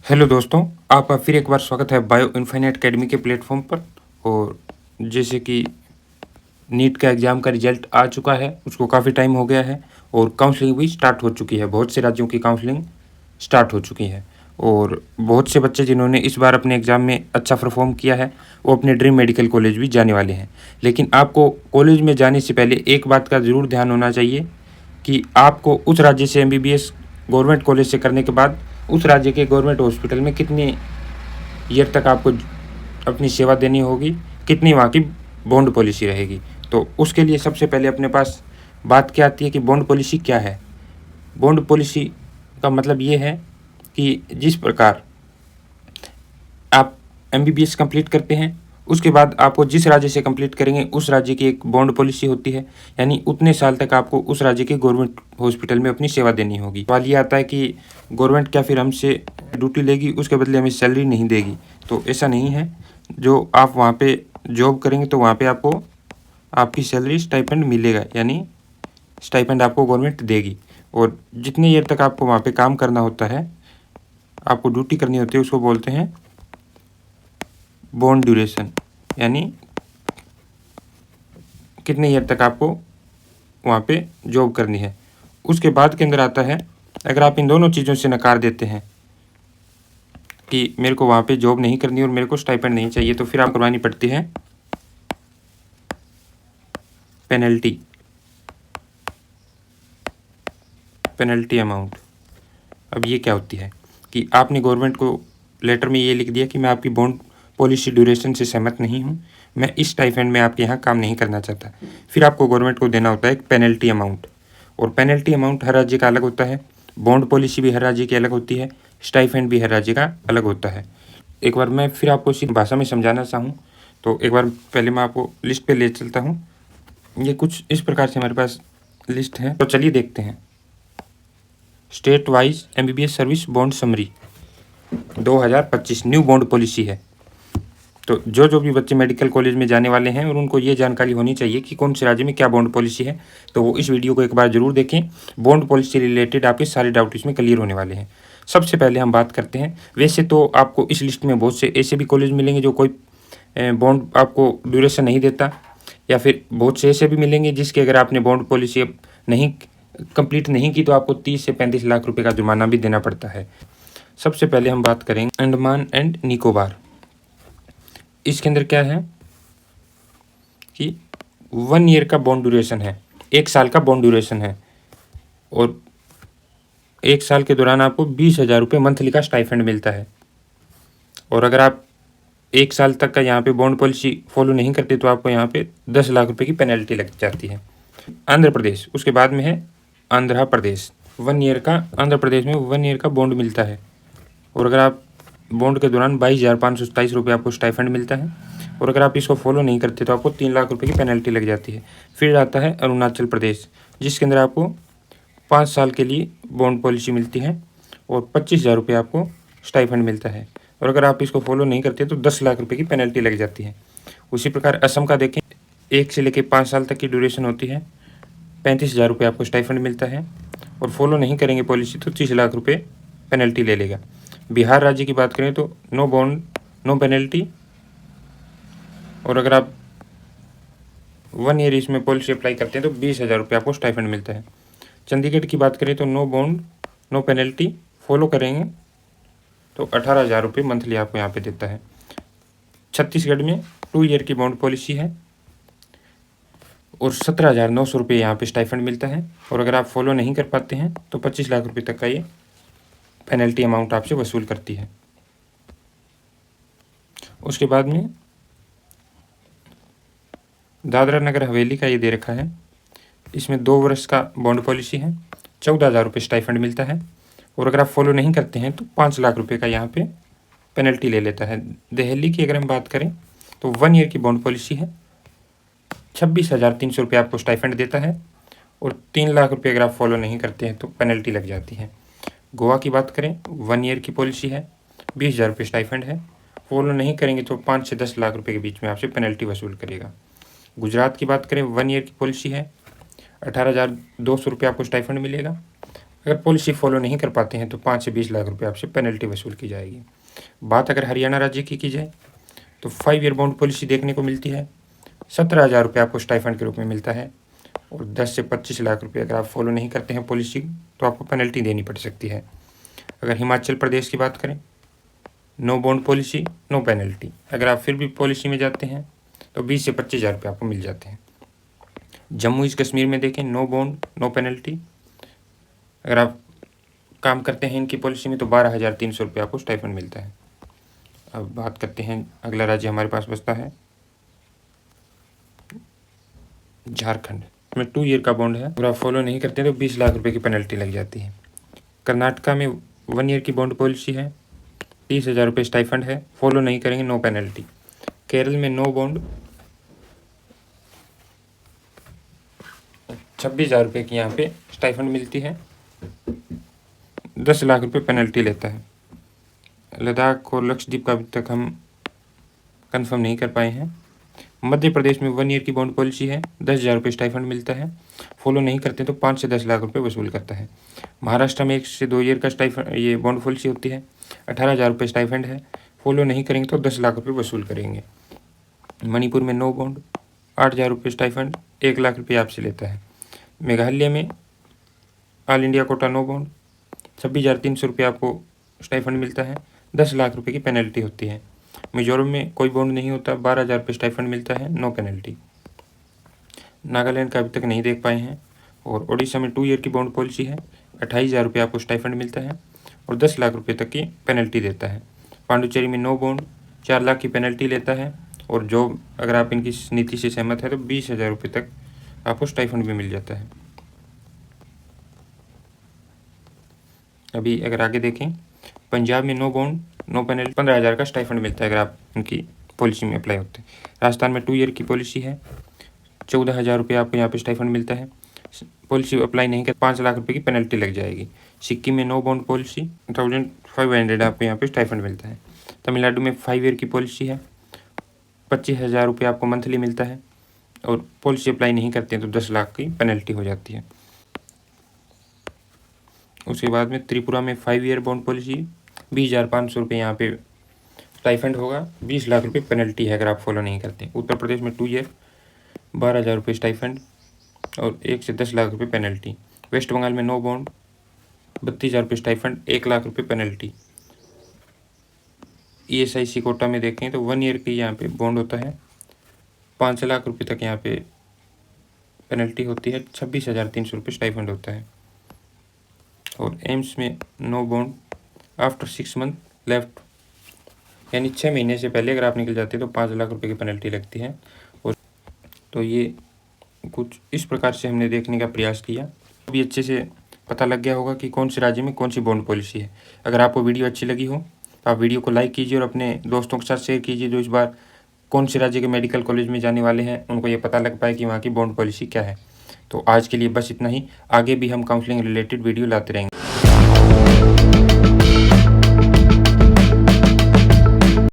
Hello दोस्तों, आपका फिर एक बार स्वागत है बायो इन्फिनिट अकेडमी के प्लेटफॉर्म पर। और जैसे कि नीट का एग्ज़ाम का रिजल्ट आ चुका है, उसको काफ़ी टाइम हो गया है और काउंसलिंग भी स्टार्ट हो चुकी है। बहुत से राज्यों की काउंसलिंग स्टार्ट हो चुकी है और बहुत से बच्चे जिन्होंने इस बार अपने एग्ज़ाम में अच्छा परफॉर्म किया है वो अपने ड्रीम मेडिकल कॉलेज भी जाने वाले हैं। लेकिन आपको कॉलेज में जाने से पहले एक बात का ज़रूर ध्यान होना चाहिए कि आपको उस राज्य से एमबीबीएस गवर्नमेंट कॉलेज से करने के बाद उस राज्य के गवर्नमेंट हॉस्पिटल में कितनी ईयर तक आपको अपनी सेवा देनी होगी, कितनी वहाँ की बॉन्ड पॉलिसी रहेगी। तो उसके लिए सबसे पहले अपने पास बात क्या आती है कि बॉन्ड पॉलिसी क्या है। बॉन्ड पॉलिसी का मतलब ये है कि जिस प्रकार आप एमबीबीएस कंप्लीट करते हैं उसके बाद आपको जिस राज्य से कंप्लीट करेंगे उस राज्य की एक बॉन्ड पॉलिसी होती है, यानी उतने साल तक आपको उस राज्य के गवर्नमेंट हॉस्पिटल में अपनी सेवा देनी होगी। सवाल ये आता है कि गवर्नमेंट क्या फिर हमसे ड्यूटी लेगी, उसके बदले हमें सैलरी नहीं देगी? तो ऐसा नहीं है। जो आप वहाँ पे जॉब करेंगे तो वहाँ पे आपको आपकी सैलरी स्टाइपेंड मिलेगा, यानी स्टाइपेंड आपको गवर्नमेंट देगी। और जितने ईयर तक आपको वहाँ पे काम करना होता है, आपको ड्यूटी करनी होती है, उसको बोलते हैं बॉन्ड ड्यूरेशन, यानी कितने ईयर तक आपको वहाँ पे जॉब करनी है। उसके बाद के अंदर आता है, अगर आप इन दोनों चीज़ों से नकार देते हैं कि मेरे को वहाँ पे जॉब नहीं करनी और मेरे को स्टाइपेंड नहीं चाहिए, तो फिर आप करवानी पड़ती है पेनल्टी अमाउंट। अब ये क्या होती है कि आपने गवर्नमेंट को लेटर में ये लिख दिया कि मैं आपकी बॉन्ड पॉलिसी ड्यूरेशन से सहमत नहीं हूँ, मैं इस स्टाइपेंड में आपके यहाँ काम नहीं करना चाहता। फिर आपको गवर्नमेंट को देना होता है एक पेनल्टी अमाउंट, और पेनल्टी अमाउंट हर राज्य का अलग होता है। बॉन्ड पॉलिसी भी हर राज्य की अलग होती है, स्टाइपेंड भी हर राज्य का अलग होता है। एक बार मैं फिर आपको इसी भाषा में समझाना चाहूँ तो एक बार पहले मैं आपको लिस्ट पे ले चलता हूँ। ये कुछ इस प्रकार से हमारे पास लिस्ट है, तो चलिए देखते हैं। State wise MBBS service bond summary 2025 new bond policy है। तो जो भी बच्चे मेडिकल कॉलेज में जाने वाले हैं और उनको ये जानकारी होनी चाहिए कि कौन से राज्य में क्या बॉन्ड पॉलिसी है, तो वो इस वीडियो को एक बार जरूर देखें। बॉन्ड पॉलिसी रिलेटेड आपके सारे डाउट इसमें क्लियर होने वाले हैं। सबसे पहले हम बात करते हैं, वैसे तो आपको इस लिस्ट में बहुत से ऐसे भी कॉलेज मिलेंगे जो कोई बॉन्ड आपको ड्यूरेशन नहीं देता, या फिर बहुत से ऐसे भी मिलेंगे जिसके अगर आपने बॉन्ड पॉलिसी नहीं कंप्लीट नहीं की तो आपको 30 से 35 लाख रुपए का जुर्माना भी देना पड़ता है। सबसे पहले हम बात करेंगे अंडमान एंड निकोबार। इसके अंदर क्या है कि 1 ईयर का बॉन्ड ड्यूरेशन है, 1 साल का बॉन्ड ड्यूरेशन है, और 1 साल के दौरान आपको 20,000 रुपये मंथली का स्टाइफंड मिलता है। और अगर आप 1 साल तक का यहाँ पे बॉन्ड पॉलिसी फॉलो नहीं करते तो आपको यहाँ पे 10 लाख रुपए की पेनल्टी लग जाती है। आंध्र प्रदेश, उसके बाद में है आंध्र प्रदेश। 1 ईयर का आंध्र प्रदेश में 1 ईयर का बॉन्ड मिलता है, और अगर आप बॉन्ड के दौरान 22,527 रुपये आपको स्टाइफंड मिलता है, और अगर आप इसको फॉलो नहीं करते तो आपको 3 लाख रुपए की पेनल्टी लग जाती है। फिर आता है अरुणाचल प्रदेश, जिसके अंदर आपको 5 साल के लिए बॉन्ड पॉलिसी मिलती है और 25,000 रुपये आपको स्टाइफंड मिलता है, और अगर आप इसको फॉलो नहीं करते तो 10 लाख रुपये की पेनल्टी लग जाती है। उसी प्रकार असम का देखें, 1 से लेकर 5 साल तक की ड्यूरेशन होती है, 35,000 रुपये आपको स्टाइफंड मिलता है, और फॉलो नहीं करेंगे पॉलिसी तो 30 लाख रुपये पेनल्टी ले लेगा। बिहार राज्य की बात करें तो नो बॉन्ड नो पेनल्टी, और अगर आप 1 ईयर इसमें पॉलिसी अप्लाई करते हैं तो 20,000 रुपये आपको स्टाइफंड मिलता है। चंडीगढ़ की बात करें तो no bond no penalty, follow करेंगे तो 18,000 रुपये मंथली आपको यहाँ पे देता है। छत्तीसगढ़ में 2 ईयर की बॉन्ड पॉलिसी है और 17,900 रुपये यहाँ पे स्टाइफंड मिलता है, और अगर आप फॉलो नहीं कर पाते हैं तो 25 लाख रुपये तक का ये पेनल्टी अमाउंट आपसे वसूल करती है। उसके बाद में दादरा नगर हवेली का ये दे रखा है, इसमें 2 वर्ष का बॉन्ड पॉलिसी है, 14,000 रुपये स्टाइफंड मिलता है, और अगर आप फॉलो नहीं करते हैं तो 5 लाख रुपये का यहाँ पे पेनल्टी ले लेता है। दिल्ली की अगर हम बात करें तो 1 ईयर की बॉन्ड पॉलिसी है, 26,300 रुपये आपको स्टाइफंड देता है, और 3 लाख रुपये अगर आप फॉलो नहीं करते हैं तो पेनल्टी लग जाती है। गोवा की बात करें, 1 ईयर की पॉलिसी है, 20,000 रुपये स्टाइफंड है, फॉलो नहीं करेंगे तो 5 से 10 लाख रुपये के बीच में आपसे पेनल्टी वसूल करेगा। गुजरात की बात करें, 1 ईयर की पॉलिसी है, 18,200 रुपये आपको स्टाइफंड मिलेगा, अगर पॉलिसी फॉलो नहीं कर पाते हैं तो 5 से 20 लाख रुपए आपसे पेनल्टी वसूल की जाएगी। बात अगर हरियाणा राज्य की जाए तो 5 ईयर बॉन्ड पॉलिसी देखने को मिलती है। 17,000 रुपये आपको स्टाइफंड के रूप में मिलता है और 10 से 25 लाख रुपये अगर आप फॉलो नहीं करते हैं पॉलिसी तो आपको पेनल्टी देनी पड़ सकती है। अगर हिमाचल प्रदेश की बात करें, no bond policy no penalty. अगर आप फिर भी पॉलिसी में जाते हैं तो 20 से 25,000 रुपये आपको मिल जाते हैं। जम्मू कश्मीर में देखें, नो बॉन्ड नो पेनल्टी। अगर आप काम करते हैं इनकी पॉलिसी में तो 12,300 रुपये आपको स्टाइफंड मिलता है। अब बात करते हैं, अगला राज्य हमारे पास बचता है झारखंड में 2 ईयर का बॉन्ड है। अगर आप फॉलो नहीं करते तो 20 लाख रुपए की पेनल्टी लग जाती है। कर्नाटका में 1 ईयर की बॉन्ड पॉलिसी है, 30,000 रुपये स्टाइफंड है, फॉलो नहीं करेंगे नो पेनल्टी। केरल में नो बॉन्ड 26,000 रुपये की यहाँ पे स्टाइफंड मिलती है, 10 लाख रुपये पेनल्टी लेता है। लद्दाख और लक्षद्वीप का अभी तक हम कंफर्म नहीं कर पाए हैं। मध्य प्रदेश में 1 ईयर की बॉन्ड पॉलिसी है, 10,000 रुपये स्टाइफंड मिलता है, फॉलो नहीं करते तो 5 से 10 लाख रुपये वसूल करता है। महाराष्ट्र में 1 से 2 ईयर का स्टाइफंड ये बॉन्ड पॉलिसी होती है, 18,000 रुपये स्टाइफंड है, फॉलो नहीं करेंगे तो 10 लाख रुपये वसूल करेंगे। मणिपुर में नो बॉन्ड 8,000 रुपये स्टाइफंड, 1 लाख रुपये आपसे लेता है। मेघालय में all India quota no bond 26,300 रुपये आपको स्टाइफंड मिलता है, 10 लाख रुपये की पेनल्टी होती है। मिजोरम में कोई बॉन्ड नहीं होता, 12,000 रुपये स्टाइफंड मिलता है, नो पेनल्टी। नागालैंड का अभी तक नहीं देख पाए हैं। और ओडिशा में 2 ईयर की बॉन्ड पॉलिसी है, 28,000 रुपये आपको स्टाइफंड मिलता है और 10 लाख रुपये तक की पेनल्टी देता है। पांडुचेरी में नो बॉन्ड 4 लाख की पेनल्टी लेता है और जो अगर आप इनकी नीति से सहमत है तो 20,000 रुपये तक आपको स्टाइफंड भी मिल जाता है। अभी अगर आगे देखें, पंजाब में नो बॉन्ड नो पेनल्टी 15,000 का स्टाइफंड मिलता है अगर आप इनकी पॉलिसी में अप्लाई होते हैं। राजस्थान में 2 ईयर की पॉलिसी है, 14,000 रुपये आपको यहाँ पे स्टाइफंड मिलता है, पॉलिसी अप्लाई नहीं कर 5 लाख रुपये की पेनल्टी लग जाएगी। सिक्किम में नो बॉन्ड पॉलिसी 1,500 आपको यहाँ पे स्टाइफंड मिलता है। तमिलनाडु में 5 ईयर की पॉलिसी है, 25,000 रुपये आपको मंथली मिलता है और पॉलिसी अप्लाई नहीं करते हैं तो 10 लाख की पेनल्टी हो जाती है। उसके बाद में त्रिपुरा में 5 ईयर बॉन्ड पॉलिसी 20,500 रुपये यहाँ पे स्टाइफंड होगा, 20 लाख रुपये पेनल्टी है अगर आप फॉलो नहीं करते। उत्तर प्रदेश में 2 ईयर 12,000 रुपये स्टाइफंड और 1 से 10 लाख रुपये पेनल्टी। वेस्ट बंगाल में नो बॉन्ड 32,000 रुपये स्टाइफंड, 1 लाख रुपये पेनल्टी। ESIC कोटा में देखें तो 1 ईयर की यहाँ पे बॉन्ड होता है, 5 लाख रुपये तक यहाँ पे पेनल्टी होती है, 26,300 रुपये स्टाइफंड होता है। और एम्स में no bond after 6 month left, यानी 6 महीने से पहले अगर आप निकल जाते हैं तो 5 लाख रुपए की पेनल्टी लगती है। और तो ये कुछ इस प्रकार से हमने देखने का प्रयास किया। अभी अच्छे से पता लग गया होगा कि कौन से राज्य में कौन सी बॉन्ड पॉलिसी है। अगर आपको वीडियो अच्छी लगी हो तो आप वीडियो को लाइक कीजिए और अपने दोस्तों के साथ शेयर कीजिए जो इस बार कौन से राज्य के मेडिकल कॉलेज में जाने वाले हैं, उनको ये पता लग पाए कि वहाँ की बॉन्ड पॉलिसी क्या है। तो आज के लिए बस इतना ही, आगे भी हम काउंसलिंग रिलेटेड वीडियो लाते रहेंगे।